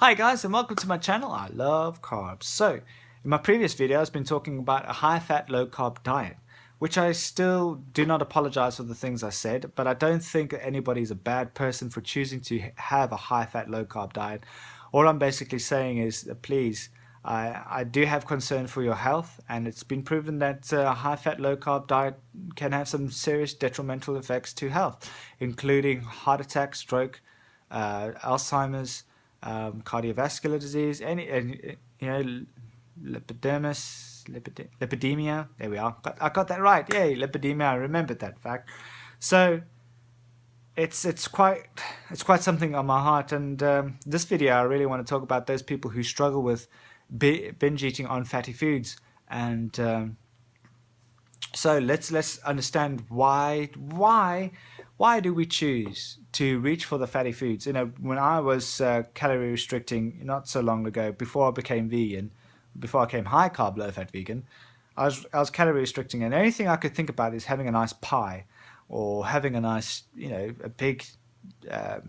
Hi guys and welcome to my channel. I love carbs. So in my previous video I've been talking about a high fat low carb diet, which I still do not apologize for the things I said, but I don't think anybody's a bad person for choosing to have a high fat low carb diet. All I'm basically saying is please, I do have concern for your health, and it's been proven that a high fat low carb diet can have some serious detrimental effects to health, including heart attack, stroke, Alzheimer's, cardiovascular disease, lipidemia. There we are. I got that right. Yay, lipidemia. I remembered that fact. So it's quite something on my heart. And this video, I really want to talk about those people who struggle with binge eating on fatty foods. And so let's understand why do we choose to reach for the fatty foods? You know, when I was calorie restricting not so long ago, before I became vegan, before I became high carb low fat vegan, I was calorie restricting, and the only thing I could think about is having a nice pie, or having a nice, a big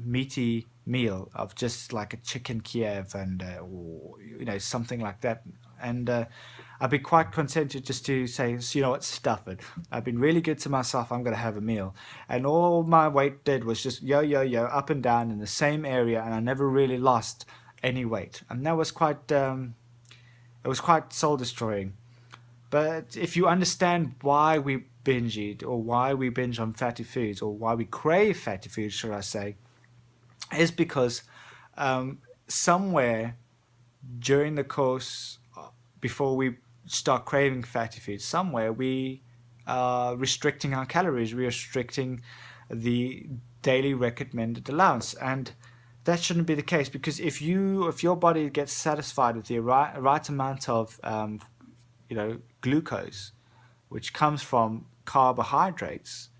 meaty meal of just like a chicken Kiev and or something like that. And I'd be quite contented just to say, so, you know what, stuff it. I've been really good to myself. I'm going to have a meal. And all my weight did was just yo, up and down in the same area. And I never really lost any weight. And that was quite, it was quite soul destroying. But if you understand why we binge eat, or why we binge on fatty foods, or why we crave fatty foods, should I say, is because somewhere during the course, before we start craving fatty foods, somewhere we are restricting our calories, we're restricting the daily recommended allowance. And that shouldn't be the case, because if your body gets satisfied with the right amount of glucose, which comes from carbohydrates,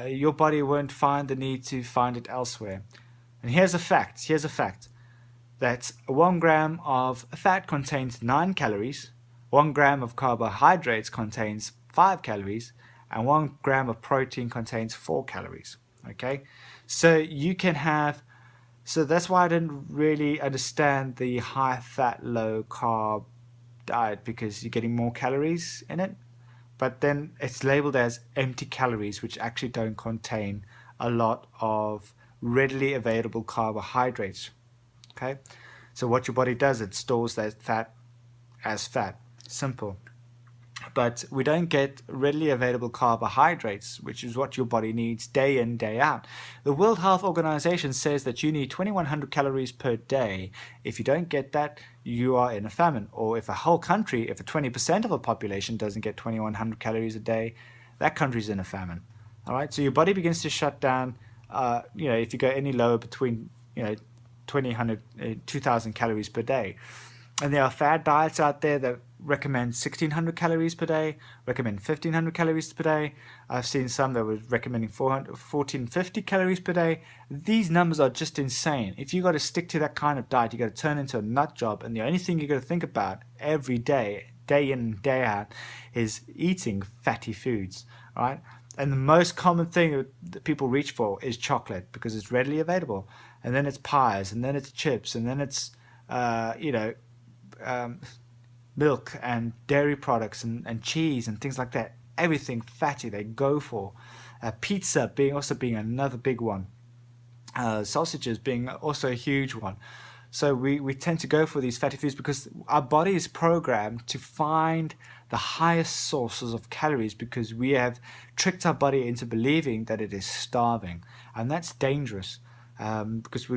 your body won't find the need to find it elsewhere. And here's a fact that 1 gram of fat contains 9 calories, 1 gram of carbohydrates contains 5 calories, and 1 gram of protein contains 4 calories. Okay, so that's why I didn't really understand the high fat low carb diet, because you're getting more calories in it, but then it's labeled as empty calories, which actually don't contain a lot of readily available carbohydrates. Okay, so what your body does, it stores that fat as fat. Simple. But we don't get readily available carbohydrates, which is what your body needs day in, day out. The World Health Organization says that you need 2,100 calories per day. If you don't get that, you are in a famine. Or if a whole country, if 20% of a population doesn't get 2,100 calories a day, that country's in a famine. All right, so your body begins to shut down. If you go any lower between 2,000 calories per day. And there are fad diets out there that recommend 1,600 calories per day, recommend 1,500 calories per day. I've seen some that were recommending 1,450 calories per day. These numbers are just insane. If you got to stick to that kind of diet, you got to turn into a nut job, and the only thing you got to think about every day, day in and day out, is eating fatty foods. All right. And the most common thing that people reach for is chocolate, because it's readily available. And then it's pies, and then it's chips, and then it's, milk and dairy products and cheese and things like that. Everything fatty they go for. Pizza being another big one. Sausages being also a huge one. So we tend to go for these fatty foods because our body is programmed to find the highest sources of calories, because we have tricked our body into believing that it is starving. And that's dangerous, because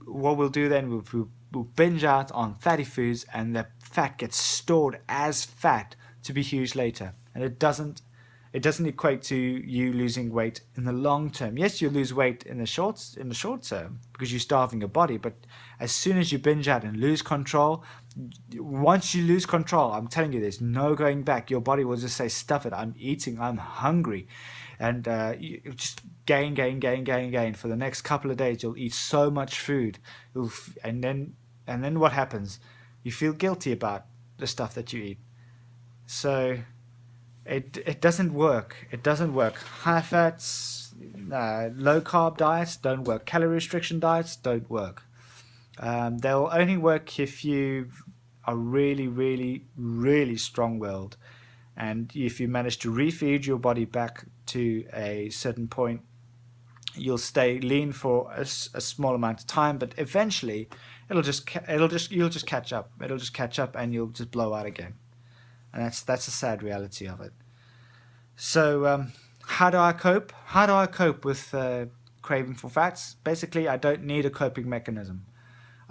what we'll do then, we'll binge out on fatty foods, and the fat gets stored as fat to be used later. And it doesn't equate to you losing weight in the long term. Yes, you lose weight in the short term because you're starving your body, but as soon as you binge out and lose control, once you lose control, I'm telling you, there's no going back. Your body will just say, stuff it, I'm eating, I'm hungry. And you just gain. For the next couple of days, you'll eat so much food. And then what happens? You feel guilty about the stuff that you eat. So it doesn't work. It doesn't work. High fats, low carb diets don't work. Calorie restriction diets don't work. They'll only work if you are really, really, really strong-willed, and if you manage to refeed your body back to a certain point, you'll stay lean for a small amount of time, but eventually you'll just catch up. It'll just catch up, and you'll just blow out again. And that's the sad reality of it. So how do I cope? How do I cope with craving for fats? Basically, I don't need a coping mechanism.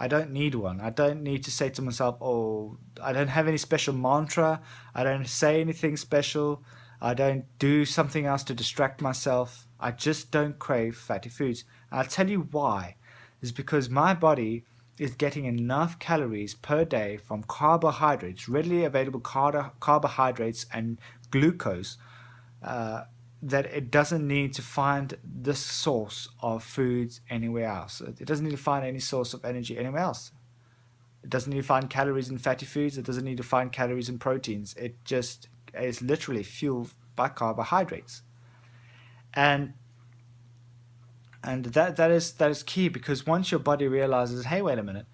I don't need one. I don't need to say to myself, oh, I don't have any special mantra. I don't say anything special. I don't do something else to distract myself. I just don't crave fatty foods. And I'll tell you why. It's because my body is getting enough calories per day from carbohydrates, readily available carbohydrates and glucose, that it doesn't need to find this source of foods anywhere else. It doesn't need to find any source of energy anywhere else. It doesn't need to find calories in fatty foods. It doesn't need to find calories in proteins. It just is literally fueled by carbohydrates. And that is key, because once your body realizes, hey, wait a minute,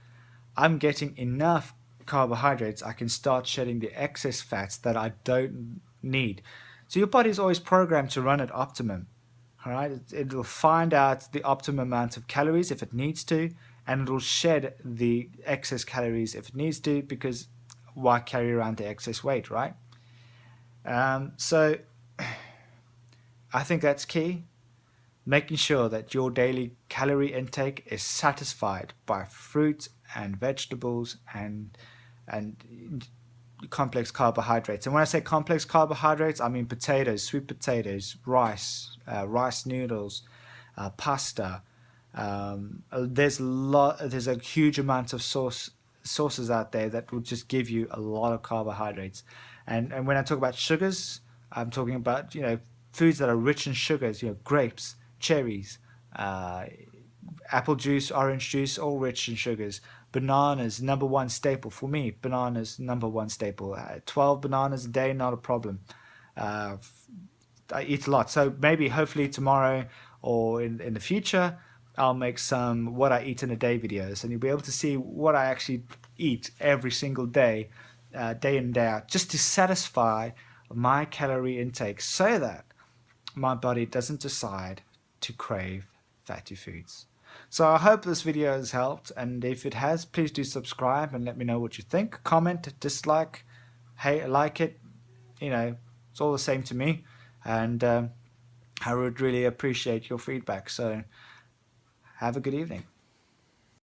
I'm getting enough carbohydrates, I can start shedding the excess fats that I don't need. So your body is always programmed to run at optimum. All right, it'll find out the optimum amount of calories if it needs to, and it'll shed the excess calories if it needs to, because why carry around the excess weight, right? So I think that's key. Making sure that your daily calorie intake is satisfied by fruits and vegetables and complex carbohydrates. And when I say complex carbohydrates, I mean potatoes, sweet potatoes, rice, rice noodles, pasta. There's a huge amount of sources out there that will just give you a lot of carbohydrates. And when I talk about sugars, I'm talking about foods that are rich in sugars. Grapes, cherries, apple juice, orange juice, all rich in sugars. Bananas, number one staple for me. Bananas, number one staple. 12 bananas a day, not a problem. I eat a lot. So maybe, hopefully tomorrow or in the future, I'll make some what I eat in a day videos, and you'll be able to see what I actually eat every single day, day in, day out, just to satisfy my calorie intake so that my body doesn't decide to crave fatty foods. So I hope this video has helped, and if it has, please do subscribe and let me know what you think. Comment, dislike, hey, like it, it's all the same to me, and I would really appreciate your feedback. So have a good evening.